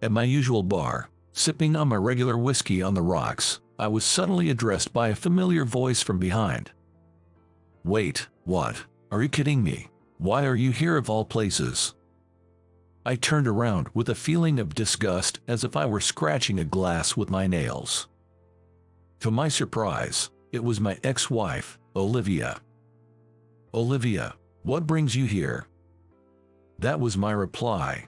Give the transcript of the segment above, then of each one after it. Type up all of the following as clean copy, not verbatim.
At my usual bar, sipping on my regular whiskey on the rocks, I was suddenly addressed by a familiar voice from behind. "Wait, what? Are you kidding me? Why are you here of all places?" I turned around with a feeling of disgust as if I were scratching a glass with my nails. To my surprise, it was my ex-wife, Olivia. "Olivia, what brings you here?" That was my reply.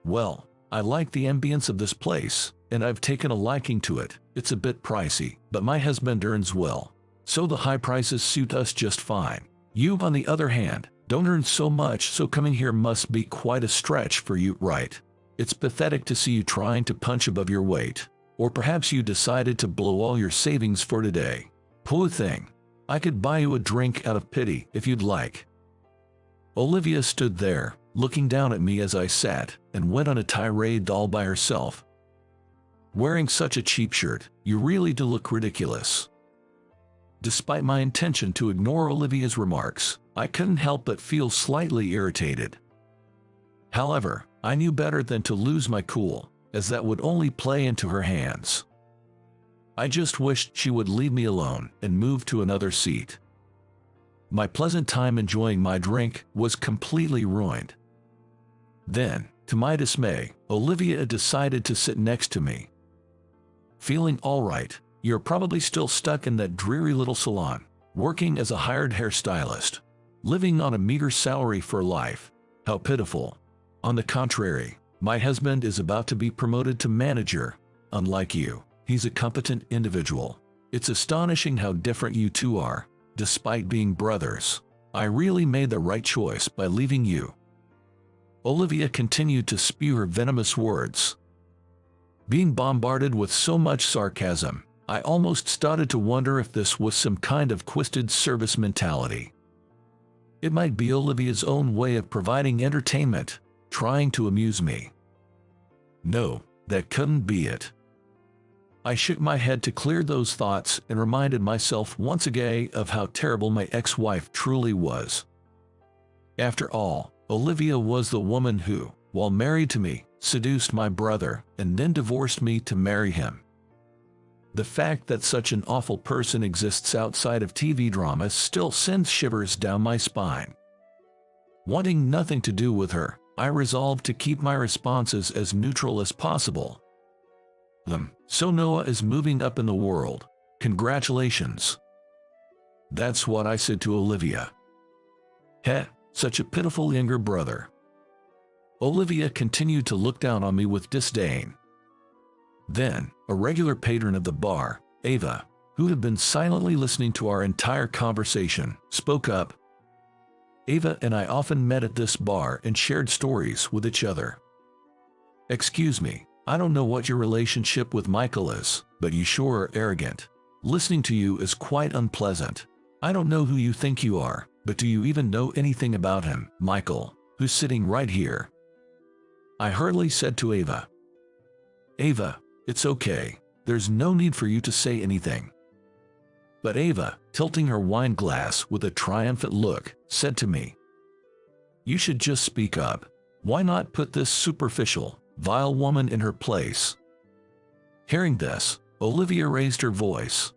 "Well, I like the ambience of this place, and I've taken a liking to it. It's a bit pricey, but my husband earns well, so the high prices suit us just fine. You, on the other hand, don't earn so much, so coming here must be quite a stretch for you, right? It's pathetic to see you trying to punch above your weight. Or perhaps you decided to blow all your savings for today. Poor thing. I could buy you a drink out of pity if you'd like." Olivia stood there, looking down at me as I sat, and went on a tirade all by herself. "Wearing such a cheap shirt, you really do look ridiculous." Despite my intention to ignore Olivia's remarks, I couldn't help but feel slightly irritated. However, I knew better than to lose my cool, as that would only play into her hands. I just wished she would leave me alone and move to another seat. My pleasant time enjoying my drink was completely ruined. Then, to my dismay, Olivia decided to sit next to me. "Feeling all right? You're probably still stuck in that dreary little salon, working as a hired hairstylist, living on a meager salary for life. How pitiful. On the contrary, my husband is about to be promoted to manager. Unlike you, he's a competent individual. It's astonishing how different you two are, despite being brothers. I really made the right choice by leaving you." Olivia continued to spew her venomous words. Being bombarded with so much sarcasm, I almost started to wonder if this was some kind of twisted service mentality. It might be Olivia's own way of providing entertainment, trying to amuse me. No, that couldn't be it. I shook my head to clear those thoughts and reminded myself once again of how terrible my ex-wife truly was. After all, Olivia was the woman who, while married to me, seduced my brother and then divorced me to marry him. The fact that such an awful person exists outside of TV dramas still sends shivers down my spine. Wanting nothing to do with her, I resolved to keep my responses as neutral as possible. "So Noah is moving up in the world. Congratulations." That's what I said to Olivia. "Heh, such a pitiful younger brother." Olivia continued to look down on me with disdain. Then, a regular patron of the bar, Ava, who had been silently listening to our entire conversation, spoke up. Ava and I often met at this bar and shared stories with each other. "Excuse me, I don't know what your relationship with Michael is, but you sure are arrogant. Listening to you is quite unpleasant. I don't know who you think you are, but do you even know anything about him, Michael, who's sitting right here?" I hurriedly said to Ava. "Ava, it's okay. There's no need for you to say anything." But Ava, tilting her wine glass with a triumphant look, said to me, "You should just speak up. Why not put this superficial, vile woman in her place?" Hearing this, Olivia raised her voice.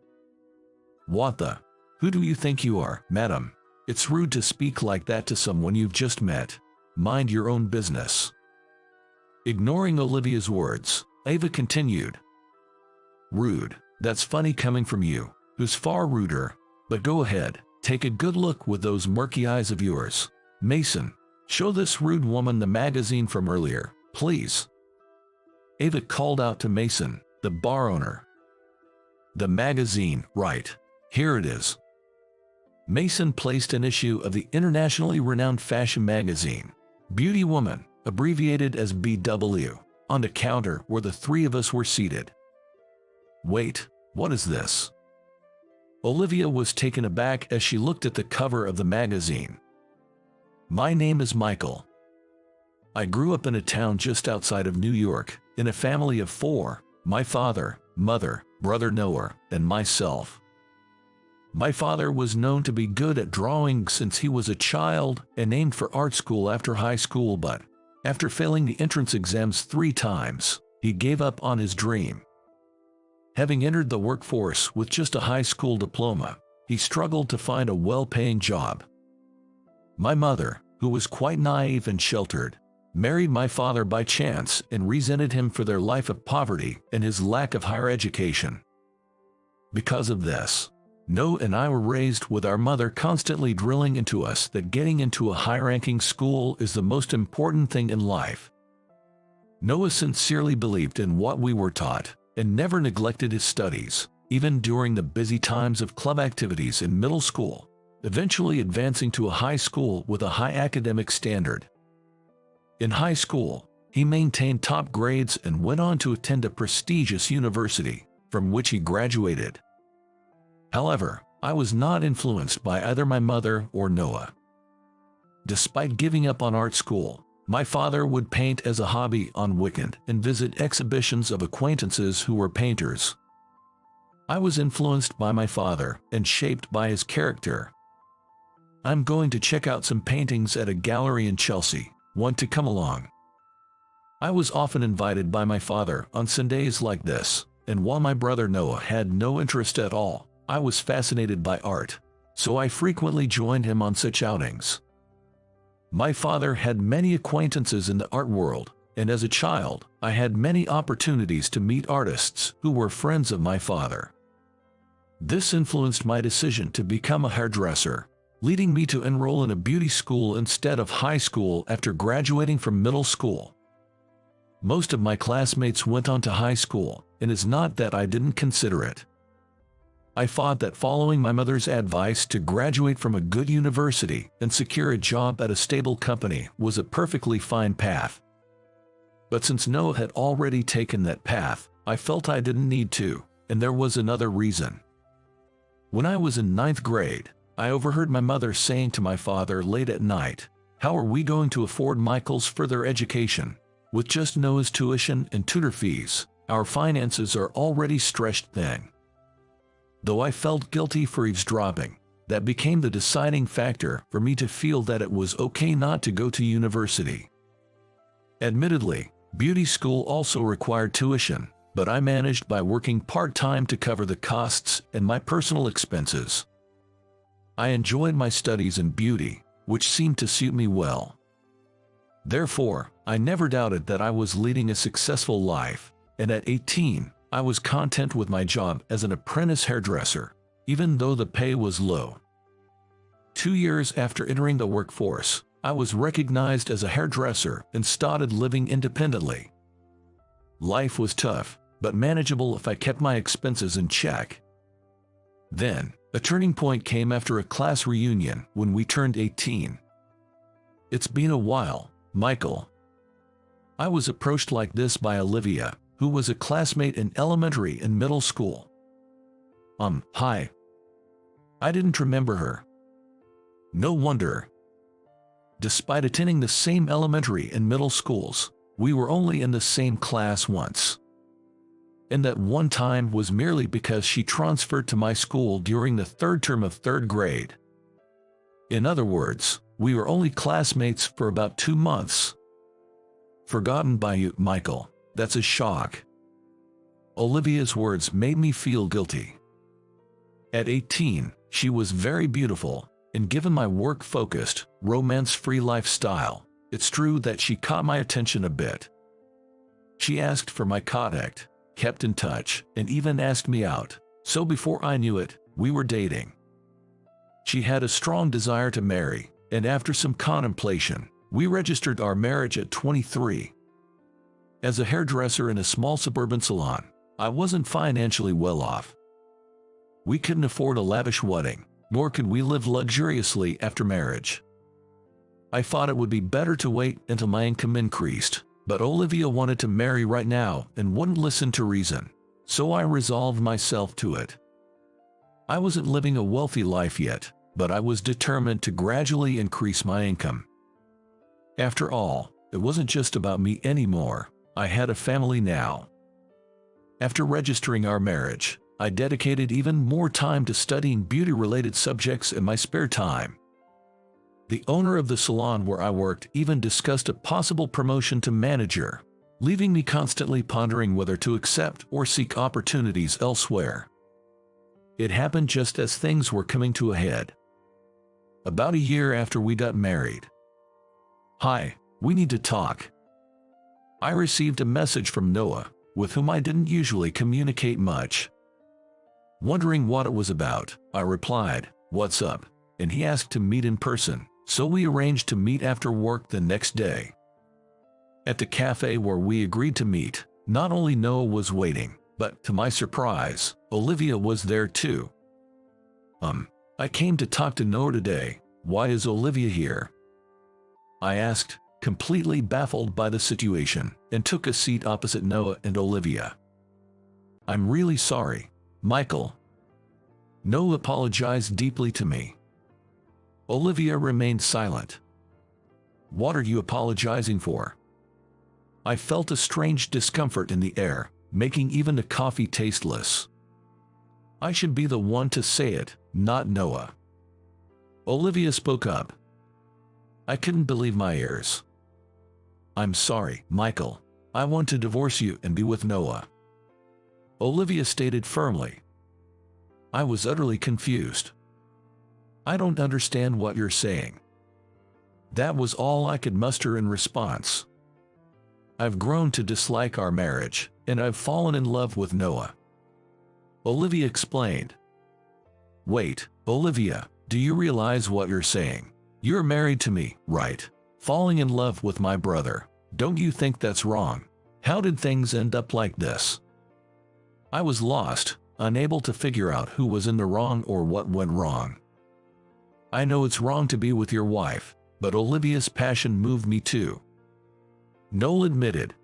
"What the? Who do you think you are, madam? It's rude to speak like that to someone you've just met. Mind your own business." Ignoring Olivia's words, Ava continued. "Rude, that's funny coming from you, who's far ruder, but go ahead, take a good look with those murky eyes of yours. Mason, show this rude woman the magazine from earlier, please." Ava called out to Mason, the bar owner. "The magazine, right. Here it is." Mason placed an issue of the internationally renowned fashion magazine, Beauty Woman, abbreviated as BW, on the counter where the three of us were seated. "Wait, what is this?" Olivia was taken aback as she looked at the cover of the magazine. "My name is Michael. I grew up in a town just outside of New York, in a family of 4, my father, mother, brother Noah, and myself. My father was known to be good at drawing since he was a child and aimed for art school after high school, but After failing the entrance exams 3 times, he gave up on his dream. Having entered the workforce with just a high school diploma, he struggled to find a well-paying job. My mother, who was quite naive and sheltered, married my father by chance and resented him for their life of poverty and his lack of higher education. Because of this, Noah and I were raised with our mother constantly drilling into us that getting into a high-ranking school is the most important thing in life. Noah sincerely believed in what we were taught and never neglected his studies, even during the busy times of club activities in middle school, eventually advancing to a high school with a high academic standard. In high school, he maintained top grades and went on to attend a prestigious university, from which he graduated. However, I was not influenced by either my mother or Noah. Despite giving up on art school, my father would paint as a hobby on weekend and visit exhibitions of acquaintances who were painters. I was influenced by my father and shaped by his character. I'm going to check out some paintings at a gallery in Chelsea. Want to come along? I was often invited by my father on Sundays like this, and while my brother Noah had no interest at all, I was fascinated by art, so I frequently joined him on such outings. My father had many acquaintances in the art world, and as a child, I had many opportunities to meet artists who were friends of my father. This influenced my decision to become a hairdresser, leading me to enroll in a beauty school instead of high school after graduating from middle school. Most of my classmates went on to high school, and it's not that I didn't consider it. I thought that following my mother's advice to graduate from a good university and secure a job at a stable company was a perfectly fine path. But since Noah had already taken that path, I felt I didn't need to, and there was another reason. When I was in 9th grade, I overheard my mother saying to my father late at night, "How are we going to afford Michael's further education? With just Noah's tuition and tutor fees, our finances are already stretched thin." Though I felt guilty for eavesdropping, that became the deciding factor for me to feel that it was okay not to go to university. Admittedly, beauty school also required tuition, but I managed by working part-time to cover the costs and my personal expenses. I enjoyed my studies in beauty, which seemed to suit me well. Therefore, I never doubted that I was leading a successful life, and at 18, I was content with my job as an apprentice hairdresser, even though the pay was low. 2 years after entering the workforce, I was recognized as a hairdresser and started living independently. Life was tough, but manageable if I kept my expenses in check. Then, a turning point came after a class reunion when we turned 18. "It's been a while, Michael." I was approached like this by Olivia, who was a classmate in elementary and middle school. Hi. I didn't remember her. No wonder. Despite attending the same elementary and middle schools, we were only in the same class once. And that one time was merely because she transferred to my school during the 3rd term of 3rd grade. In other words, we were only classmates for about 2 months. Forgotten by you, Michael. That's a shock. Olivia's words made me feel guilty. At 18, she was very beautiful, and given my work-focused, romance-free lifestyle, it's true that she caught my attention a bit. She asked for my contact, kept in touch, and even asked me out, so before I knew it, we were dating. She had a strong desire to marry, and after some contemplation, we registered our marriage at 23. As a hairdresser in a small suburban salon, I wasn't financially well off. We couldn't afford a lavish wedding, nor could we live luxuriously after marriage. I thought it would be better to wait until my income increased, but Olivia wanted to marry right now and wouldn't listen to reason, so I resolved myself to it. I wasn't living a wealthy life yet, but I was determined to gradually increase my income. After all, it wasn't just about me anymore. I had a family now. After registering our marriage, I dedicated even more time to studying beauty-related subjects in my spare time. The owner of the salon where I worked even discussed a possible promotion to manager, leaving me constantly pondering whether to accept or seek opportunities elsewhere. It happened just as things were coming to a head. About a year after we got married. "Hi, we need to talk." I received a message from Noah, with whom I didn't usually communicate much. Wondering what it was about, I replied, "What's up?" and he asked to meet in person, so we arranged to meet after work the next day. At the cafe where we agreed to meet, not only Noah was waiting, but, to my surprise, Olivia was there too. I came to talk to Noah today. Why is Olivia here?" I asked, completely baffled by the situation, and took a seat opposite Noah and Olivia. "I'm really sorry, Michael." Noah apologized deeply to me. Olivia remained silent. "What are you apologizing for?" I felt a strange discomfort in the air, making even the coffee tasteless. I should be the one to say it, not Noah. Olivia spoke up. I couldn't believe my ears. "I'm sorry, Michael. I want to divorce you and be with Noah," Olivia stated firmly. I was utterly confused. "I don't understand what you're saying." That was all I could muster in response. "I've grown to dislike our marriage, and I've fallen in love with Noah," Olivia explained. "Wait, Olivia, do you realize what you're saying? You're married to me, right? Falling in love with my brother. Don't you think that's wrong? How did things end up like this?" I was lost, unable to figure out who was in the wrong or what went wrong. "I know it's wrong to be with your wife, but Olivia's passion moved me too," Noel admitted.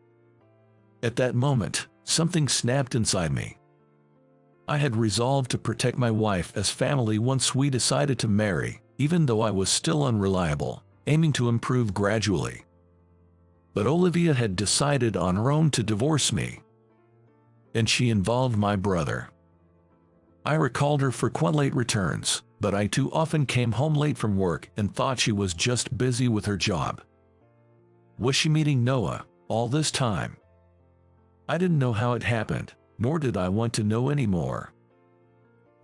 At that moment, something snapped inside me. I had resolved to protect my wife as family once we decided to marry, even though I was still unreliable, aiming to improve gradually. But Olivia had decided on her own to divorce me. And she involved my brother. I recalled her frequent late returns, but I too often came home late from work and thought she was just busy with her job. Was she meeting Noah all this time? I didn't know how it happened, nor did I want to know anymore.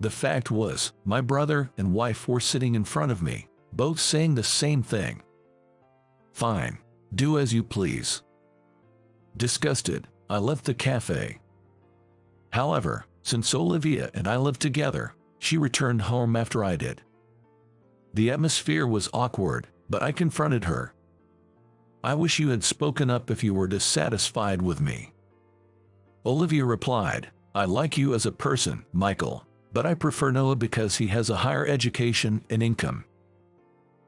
The fact was, my brother and wife were sitting in front of me, both saying the same thing. "Fine, do as you please." Disgusted, I left the cafe. However, since Olivia and I lived together, she returned home after I did. The atmosphere was awkward, but I confronted her. "I wish you had spoken up if you were dissatisfied with me." Olivia replied, "I like you as a person, Michael, but I prefer Noah because he has a higher education and income."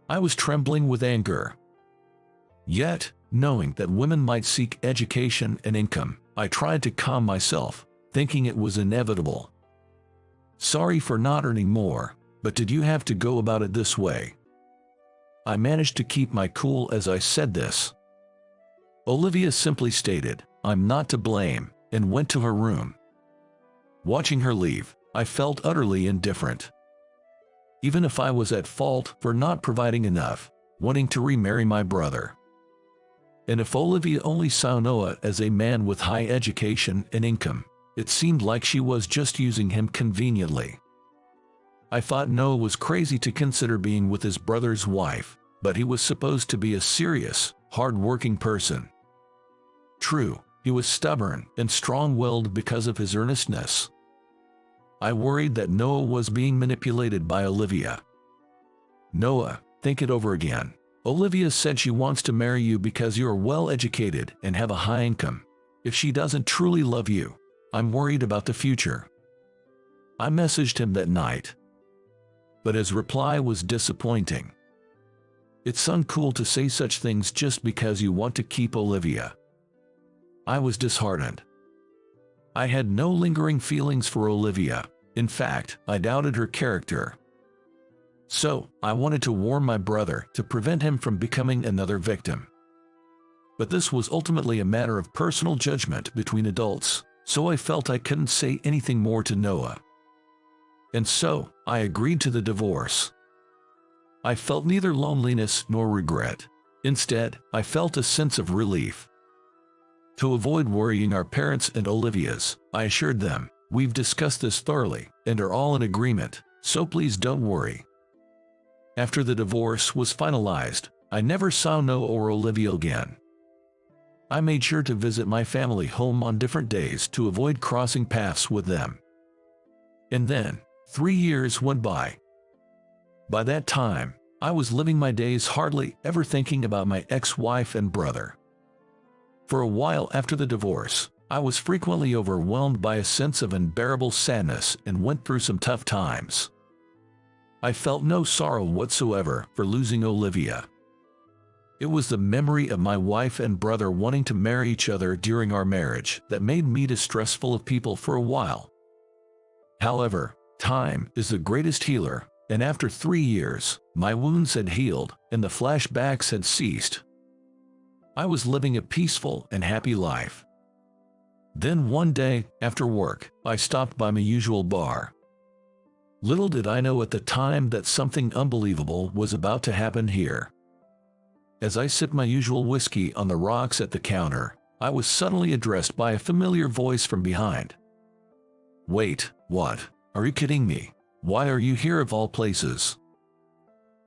I was trembling with anger. Yet, knowing that women might seek education and income, I tried to calm myself, thinking it was inevitable. "Sorry for not earning more, but did you have to go about it this way?" I managed to keep my cool as I said this. Olivia simply stated, "I'm not to blame," and went to her room. Watching her leave, I felt utterly indifferent. Even if I was at fault for not providing enough, wanting to remarry my brother. And if Olivia only saw Noah as a man with high education and income, it seemed like she was just using him conveniently. I thought Noah was crazy to consider being with his brother's wife, but he was supposed to be a serious, hard-working person. True, he was stubborn and strong-willed because of his earnestness. I worried that Noah was being manipulated by Olivia. "Noah, think it over again. Olivia said she wants to marry you because you are well-educated and have a high income. If she doesn't truly love you, I'm worried about the future." I messaged him that night. But his reply was disappointing. "It's uncool to say such things just because you want to keep Olivia." I was disheartened. I had no lingering feelings for Olivia. In fact, I doubted her character. So, I wanted to warn my brother to prevent him from becoming another victim. But this was ultimately a matter of personal judgment between adults, so I felt I couldn't say anything more to Noah. And so, I agreed to the divorce. I felt neither loneliness nor regret. Instead, I felt a sense of relief. To avoid worrying our parents and Olivia's, I assured them, "We've discussed this thoroughly and are all in agreement, so please don't worry." After the divorce was finalized, I never saw Noah or Olivia again. I made sure to visit my family home on different days to avoid crossing paths with them. And then, 3 years went by. By that time, I was living my days hardly ever thinking about my ex-wife and brother. For a while after the divorce, I was frequently overwhelmed by a sense of unbearable sadness and went through some tough times. I felt no sorrow whatsoever for losing Olivia. It was the memory of my wife and brother wanting to marry each other during our marriage that made me distrustful of people for a while. However, time is the greatest healer, and after 3 years, my wounds had healed and the flashbacks had ceased. I was living a peaceful and happy life. Then one day, after work, I stopped by my usual bar. Little did I know at the time that something unbelievable was about to happen here. As I sipped my usual whiskey on the rocks at the counter, I was suddenly addressed by a familiar voice from behind. "Wait, what? Are you kidding me? Why are you here of all places?"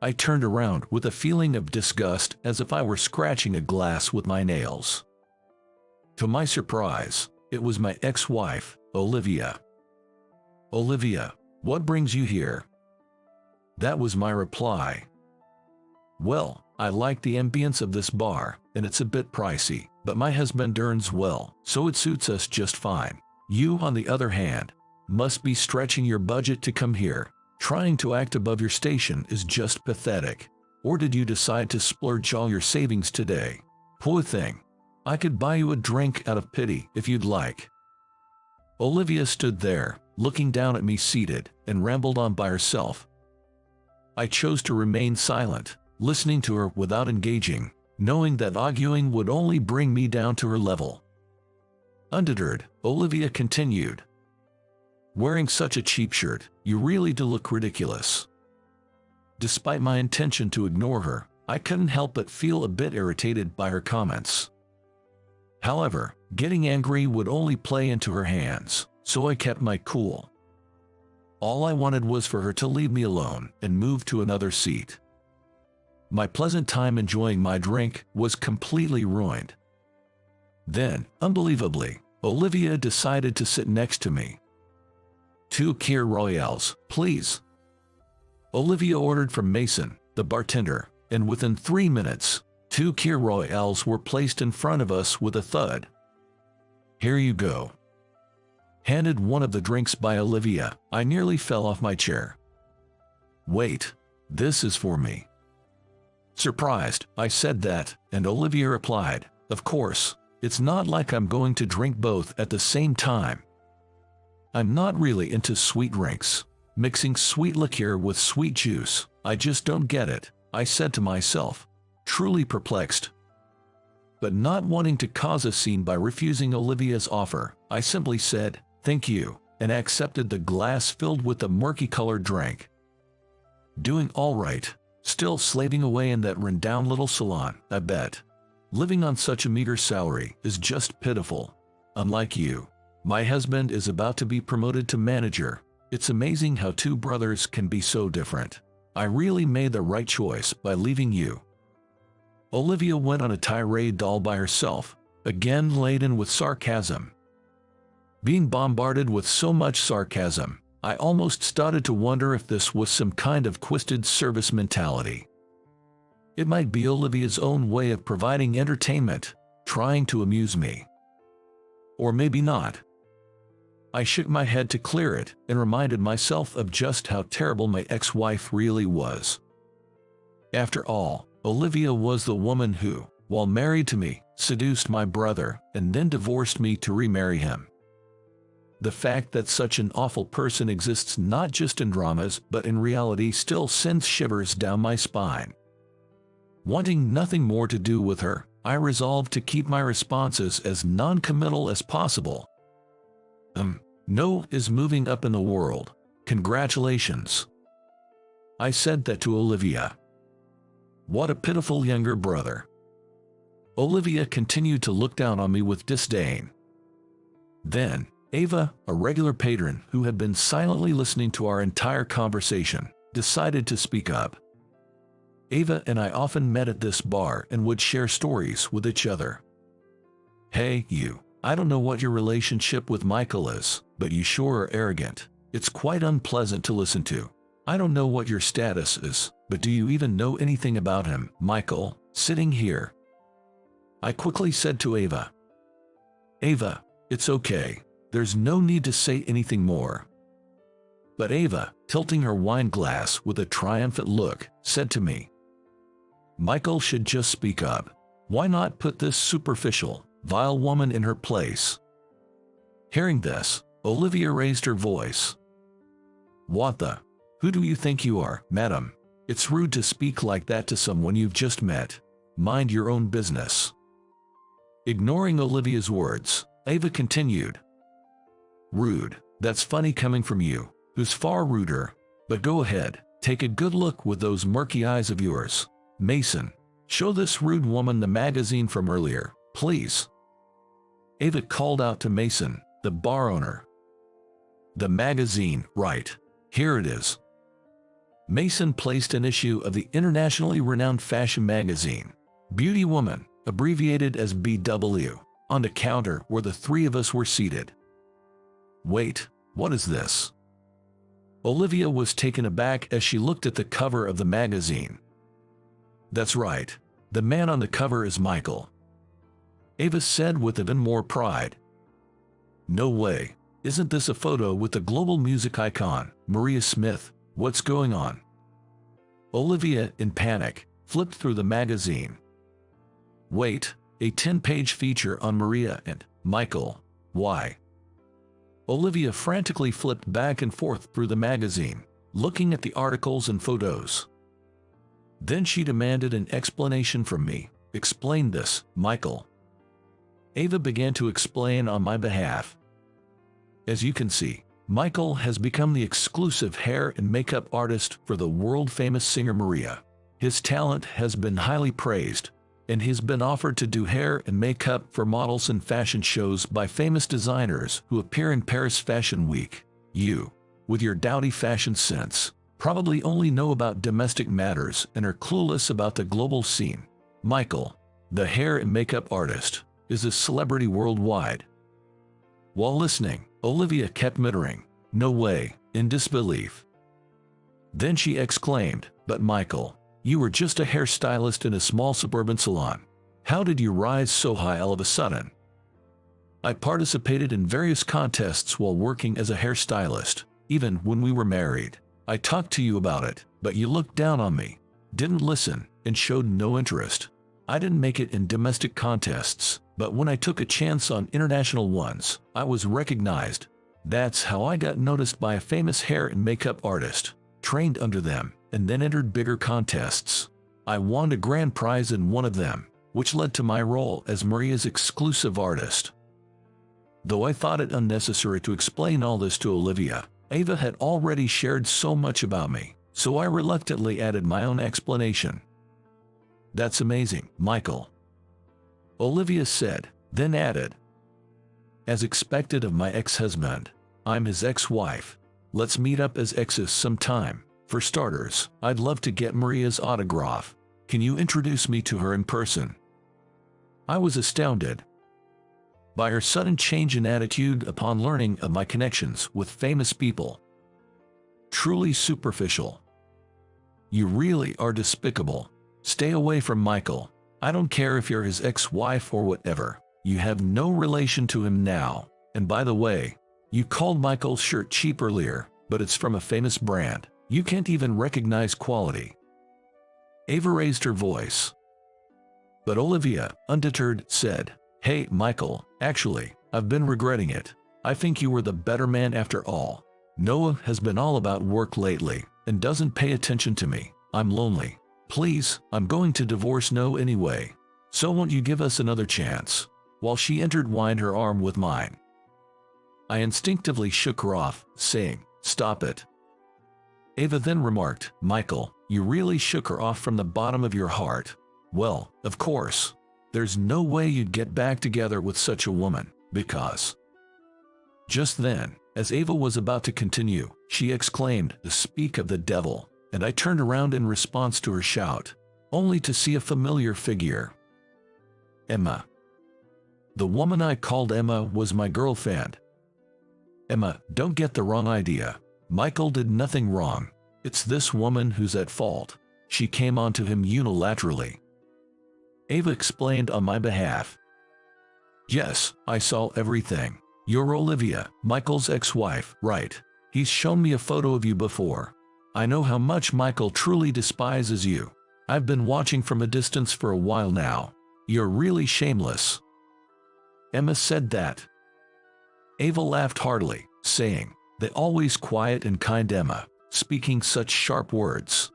I turned around with a feeling of disgust as if I were scratching a glass with my nails. To my surprise, it was my ex-wife, Olivia. "Olivia, what brings you here?" That was my reply. "Well, I like the ambience of this bar, and it's a bit pricey, but my husband earns well, so it suits us just fine. You, on the other hand, must be stretching your budget to come here. Trying to act above your station is just pathetic. Or did you decide to splurge all your savings today? Poor thing. I could buy you a drink out of pity if you'd like." Olivia stood there, looking down at me seated, and rambled on by herself. I chose to remain silent, listening to her without engaging, knowing that arguing would only bring me down to her level. Undeterred, Olivia continued. "Wearing such a cheap shirt, you really do look ridiculous." Despite my intention to ignore her, I couldn't help but feel a bit irritated by her comments. However, getting angry would only play into her hands, so I kept my cool. All I wanted was for her to leave me alone and move to another seat. My pleasant time enjoying my drink was completely ruined. Then, unbelievably, Olivia decided to sit next to me. "2 Kir Royales, please." Olivia ordered from Mason, the bartender, and within 3 minutes, 2 Kir Royales were placed in front of us with a thud. "Here you go." Handed one of the drinks by Olivia, I nearly fell off my chair. "Wait, this is for me." Surprised, I said that, and Olivia replied, "Of course, it's not like I'm going to drink both at the same time. I'm not really into sweet drinks. Mixing sweet liqueur with sweet juice, I just don't get it," I said to myself, truly perplexed. But not wanting to cause a scene by refusing Olivia's offer, I simply said, "Thank you," and accepted the glass filled with the murky-colored drink. Doing all right, still slaving away in that rundown little salon, I bet. Living on such a meager salary is just pitiful. Unlike you, my husband is about to be promoted to manager. It's amazing how 2 brothers can be so different. I really made the right choice by leaving you." Olivia went on a tirade all by herself, again laden with sarcasm. Being bombarded with so much sarcasm, I almost started to wonder if this was some kind of twisted service mentality. It might be Olivia's own way of providing entertainment, trying to amuse me. Or maybe not. I shook my head to clear it and reminded myself of just how terrible my ex-wife really was. After all, Olivia was the woman who, while married to me, seduced my brother and then divorced me to remarry him. The fact that such an awful person exists not just in dramas but in reality still sends shivers down my spine. Wanting nothing more to do with her, I resolved to keep my responses as non-committal as possible. "Noah is moving up in the world. Congratulations." I said that to Olivia. What a pitiful younger brother. Olivia continued to look down on me with disdain. Then, Ava, a regular patron who had been silently listening to our entire conversation, decided to speak up. Ava and I often met at this bar and would share stories with each other. Hey, you. I don't know what your relationship with Michael is, but you sure are arrogant. It's quite unpleasant to listen to. I don't know what your status is, but do you even know anything about him, Michael, sitting here? I quickly said to Ava. Ava, it's okay. There's no need to say anything more. But Ava, tilting her wine glass with a triumphant look, said to me, Michael should just speak up. Why not put this superficial, vile woman in her place? Hearing this, Olivia raised her voice. What the? Who do you think you are, madam? It's rude to speak like that to someone you've just met. Mind your own business. Ignoring Olivia's words, Ava continued. Rude, that's funny coming from you, who's far ruder. But go ahead, take a good look with those murky eyes of yours. Mason, show this rude woman the magazine from earlier, please. Ava called out to Mason, the bar owner. The magazine, right. Here it is. Mason placed an issue of the internationally renowned fashion magazine, Beauty Woman, abbreviated as BW, on the counter where the three of us were seated. Wait, what is this? Olivia was taken aback as she looked at the cover of the magazine. That's right, the man on the cover is Michael. Ava said with even more pride. No way, isn't this a photo with the global music icon, Maria Smith? What's going on? Olivia, in panic, flipped through the magazine. Wait, a 10-page feature on Maria and Michael. Why? Olivia frantically flipped back and forth through the magazine, looking at the articles and photos. Then she demanded an explanation from me. Explain this, Michael. Ava began to explain on my behalf. As you can see, Michael has become the exclusive hair and makeup artist for the world-famous singer Maria. His talent has been highly praised, and he's been offered to do hair and makeup for models and fashion shows by famous designers who appear in Paris Fashion Week. You, with your dowdy fashion sense, probably only know about domestic matters and are clueless about the global scene. Michael, the hair and makeup artist, is a celebrity worldwide. While listening, Olivia kept muttering, "No way," in disbelief. Then she exclaimed, "But Michael, you were just a hairstylist in a small suburban salon. How did you rise so high all of a sudden?" "I participated in various contests while working as a hairstylist, even when we were married. I talked to you about it, but you looked down on me, didn't listen, and showed no interest. I didn't make it in domestic contests, but when I took a chance on international ones, I was recognized. That's how I got noticed by a famous hair and makeup artist, trained under them, and then entered bigger contests. I won a grand prize in one of them, which led to my role as Maria's exclusive artist." Though I thought it unnecessary to explain all this to Olivia, Ava had already shared so much about me, so I reluctantly added my own explanation. "That's amazing, Michael," Olivia said, then added, "As expected of my ex-husband, I'm his ex-wife. Let's meet up as exes sometime. For starters, I'd love to get Maria's autograph. Can you introduce me to her in person?" I was astounded by her sudden change in attitude upon learning of my connections with famous people. Truly superficial. You really are despicable. Stay away from Michael. I don't care if you're his ex-wife or whatever. You have no relation to him now. And by the way, you called Michael's shirt cheap earlier, but it's from a famous brand. You can't even recognize quality. Ava raised her voice. But Olivia, undeterred, said, "Hey, Michael, actually, I've been regretting it. I think you were the better man after all. Noah has been all about work lately and doesn't pay attention to me. I'm lonely. Please, I'm going to divorce Noah anyway. So won't you give us another chance?" While she intertwined her arm with mine, I instinctively shook her off, saying, "Stop it." Ava then remarked, "Michael, you really shook her off from the bottom of your heart." Well, of course. There's no way you'd get back together with such a woman, because... Just then, as Ava was about to continue, she exclaimed, "Speak of the devil," and I turned around in response to her shout, only to see a familiar figure. Emma. The woman I called Emma was my girlfriend. Emma, don't get the wrong idea. Michael did nothing wrong. It's this woman who's at fault. She came onto him unilaterally. Ava explained on my behalf. Yes, I saw everything. You're Olivia, Michael's ex-wife, right? He's shown me a photo of you before. I know how much Michael truly despises you. I've been watching from a distance for a while now. You're really shameless. Emma said that. Ava laughed heartily, saying, "The always quiet and kind Emma, speaking such sharp words."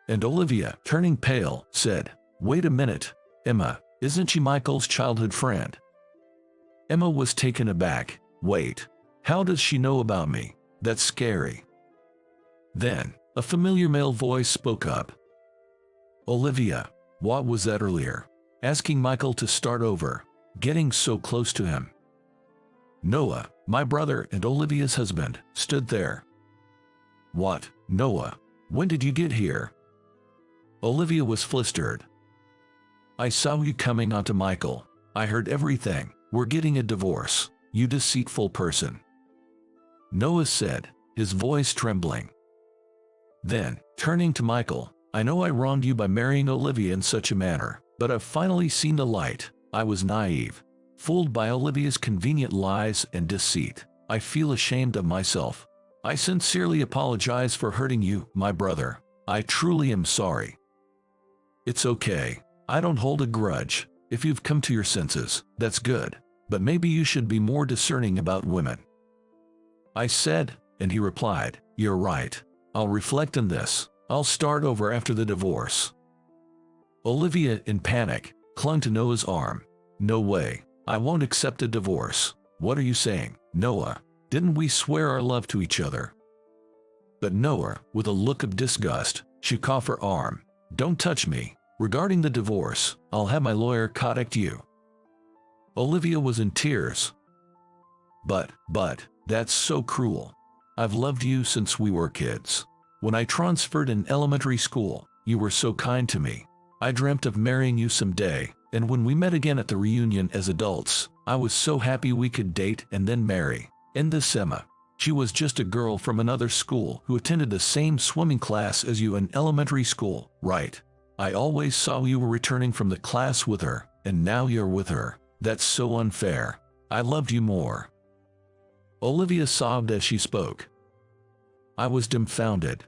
And Olivia, turning pale, said, "Wait a minute, Emma, isn't she Michael's childhood friend?" Emma was taken aback. "Wait, how does she know about me? That's scary." Then, a familiar male voice spoke up. "Olivia, what was that earlier? Asking Michael to start over, getting so close to him." Noah, my brother and Olivia's husband, stood there. "What, Noah? When did you get here?" Olivia was flustered. "I saw you coming onto Michael. I heard everything. We're getting a divorce, you deceitful person," Noah said, his voice trembling. Then, turning to Michael, "I know I wronged you by marrying Olivia in such a manner, but I've finally seen the light. I was naive, fooled by Olivia's convenient lies and deceit. I feel ashamed of myself. I sincerely apologize for hurting you, my brother. I truly am sorry." "It's okay. I don't hold a grudge. If you've come to your senses, that's good. But maybe you should be more discerning about women," I said, and he replied, "You're right. I'll reflect on this. I'll start over after the divorce." Olivia, in panic, clung to Noah's arm. "No way. I won't accept a divorce. What are you saying, Noah? Didn't we swear our love to each other?" But Noah, with a look of disgust, shook off her arm. "Don't touch me. Regarding the divorce, I'll have my lawyer contact you." Olivia was in tears. But, that's so cruel. I've loved you since we were kids. When I transferred in elementary school, you were so kind to me. I dreamt of marrying you someday, and when we met again at the reunion as adults, I was so happy we could date and then marry. And this Emma, she was just a girl from another school who attended the same swimming class as you in elementary school, right? I always saw you were returning from the class with her, and now you're with her. That's so unfair. I loved you more." Olivia sobbed as she spoke. I was dumbfounded.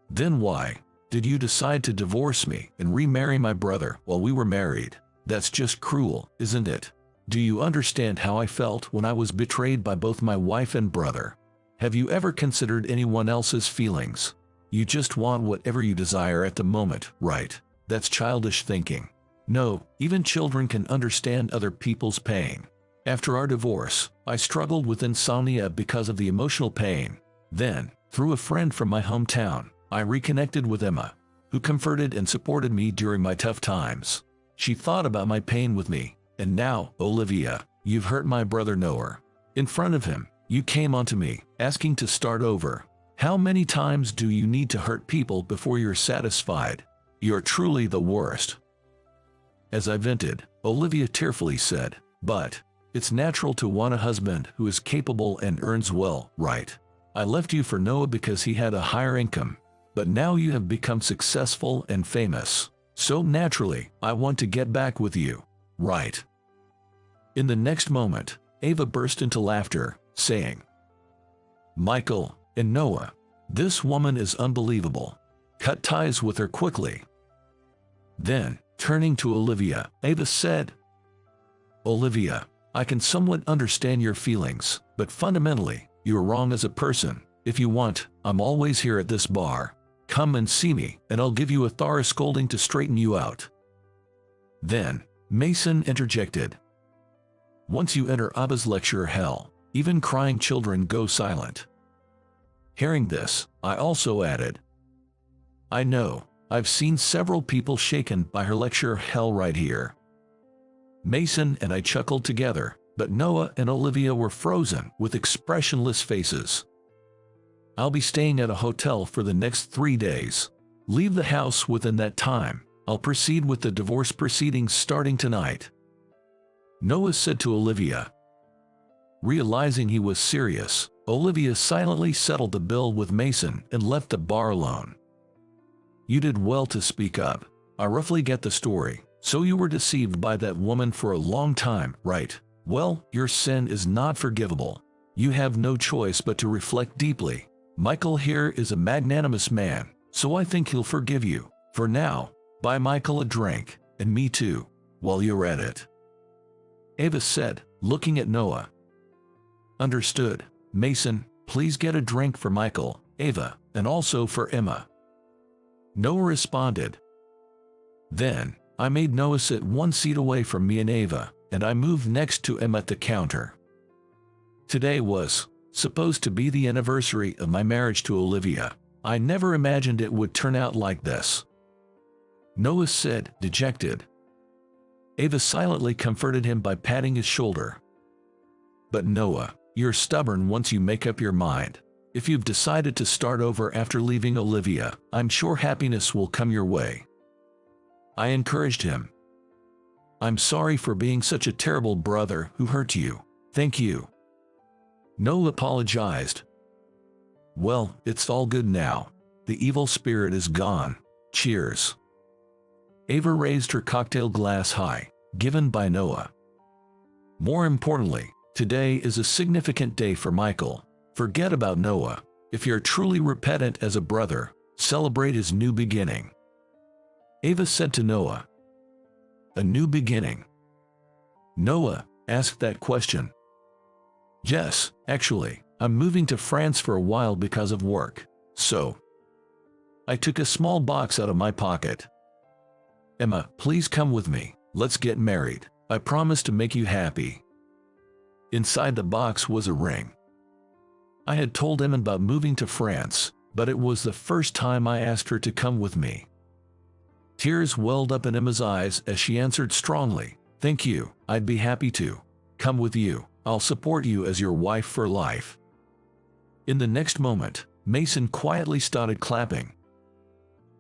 "Then why did you decide to divorce me and remarry my brother while we were married? That's just cruel, isn't it? Do you understand how I felt when I was betrayed by both my wife and brother? Have you ever considered anyone else's feelings? You just want whatever you desire at the moment, right? That's childish thinking. No, even children can understand other people's pain. After our divorce, I struggled with insomnia because of the emotional pain. Then, through a friend from my hometown, I reconnected with Emma, who comforted and supported me during my tough times. She thought about my pain with me, and now, Olivia, you've hurt my brother Noah. In front of him, you came onto me, asking to start over. How many times do you need to hurt people before you're satisfied? You're truly the worst." As I vented, Olivia tearfully said, "But it's natural to want a husband who is capable and earns well, right? I left you for Noah because he had a higher income, but now you have become successful and famous. So naturally, I want to get back with you, right?" In the next moment, Ava burst into laughter, saying, "Michael and Noah, this woman is unbelievable. Cut ties with her quickly." Then, turning to Olivia, Ava said, "Olivia, I can somewhat understand your feelings, but fundamentally, you're wrong as a person. If you want, I'm always here at this bar. Come and see me, and I'll give you a thorough scolding to straighten you out." Then, Mason interjected, "Once you enter Abba's lecture hell, even crying children go silent." Hearing this, I also added, I know, I've seen several people shaken by her lecture hell right here. Mason and I chuckled together, but Noah and Olivia were frozen with expressionless faces. I'll be staying at a hotel for the next 3 days. Leave the house within that time. I'll proceed with the divorce proceedings starting tonight, Noah said to Olivia. Realizing he was serious, Olivia silently settled the bill with Mason and left the bar alone. You did well to speak up. I roughly get the story. So you were deceived by that woman for a long time, right? Well, your sin is not forgivable. You have no choice but to reflect deeply. Michael here is a magnanimous man, so I think he'll forgive you. For now, buy Michael a drink, and me too, while you're at it, Ava said, looking at Noah. Understood. Mason, please get a drink for Michael, Ava, and also for Emma, Noah responded. Then, I made Noah sit 1 seat away from me and Ava, and I moved next to Emma at the counter. Today was supposed to be the anniversary of my marriage to Olivia. I never imagined it would turn out like this, Noah said, dejected. Ava silently comforted him by patting his shoulder. But Noah, you're stubborn once you make up your mind. If you've decided to start over after leaving Olivia, I'm sure happiness will come your way, I encouraged him. I'm sorry for being such a terrible brother who hurt you. Thank you, Noah apologized. Well, it's all good now. The evil spirit is gone. Cheers. Ava raised her cocktail glass high, given by Noah. More importantly, today is a significant day for Michael. Forget about Noah. If you're truly repentant as a brother, celebrate his new beginning, Ava said to Noah. A new beginning? Noah asked that question. Yes, actually, I'm moving to France for a while because of work, so I took a small box out of my pocket. Emma, please come with me. Let's get married. I promise to make you happy. Inside the box was a ring. I had told Emma about moving to France, but it was the first time I asked her to come with me. Tears welled up in Emma's eyes as she answered strongly, Thank you, I'd be happy to come with you. I'll support you as your wife for life. In the next moment, Mason quietly started clapping.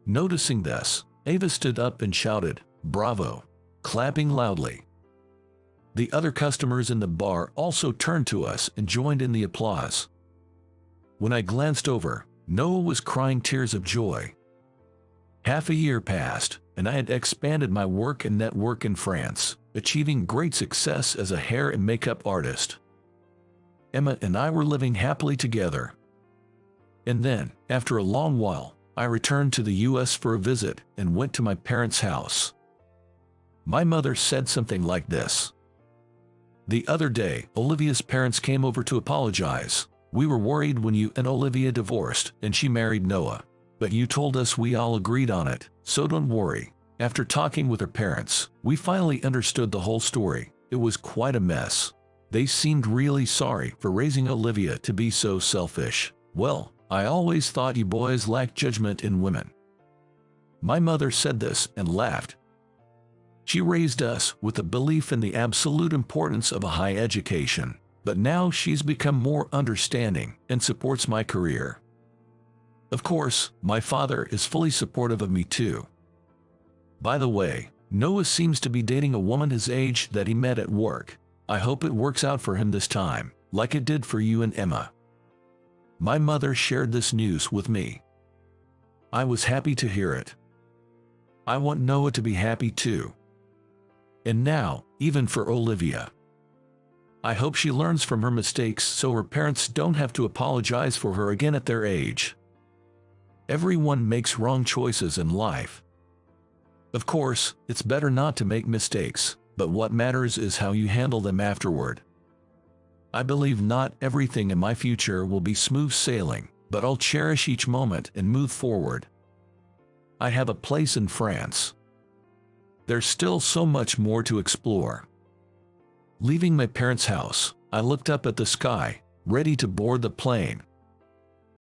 Noticing this, Ava stood up and shouted, Bravo, clapping loudly. The other customers in the bar also turned to us and joined in the applause. When I glanced over, Noah was crying tears of joy. Half a year passed, and I had expanded my work and network in France, achieving great success as a hair and makeup artist. Emma and I were living happily together. And then, after a long while, I returned to the US for a visit and went to my parents' house. My mother said something like this. The other day, Olivia's parents came over to apologize. We were worried when you and Olivia divorced and she married Noah. But you told us we all agreed on it, so don't worry. After talking with her parents, we finally understood the whole story. It was quite a mess. They seemed really sorry for raising Olivia to be so selfish. Well, I always thought you boys lacked judgment in women. My mother said this and laughed. She raised us with a belief in the absolute importance of a high education, but now she's become more understanding and supports my career. Of course, my father is fully supportive of me too. By the way, Noah seems to be dating a woman his age that he met at work. I hope it works out for him this time, like it did for you and Emma. My mother shared this news with me. I was happy to hear it. I want Noah to be happy too. And now, even for Olivia. I hope she learns from her mistakes so her parents don't have to apologize for her again at their age. Everyone makes wrong choices in life. Of course, it's better not to make mistakes, but what matters is how you handle them afterward. I believe not everything in my future will be smooth sailing, but I'll cherish each moment and move forward. I have a place in France. There's still so much more to explore. Leaving my parents' house, I looked up at the sky, ready to board the plane.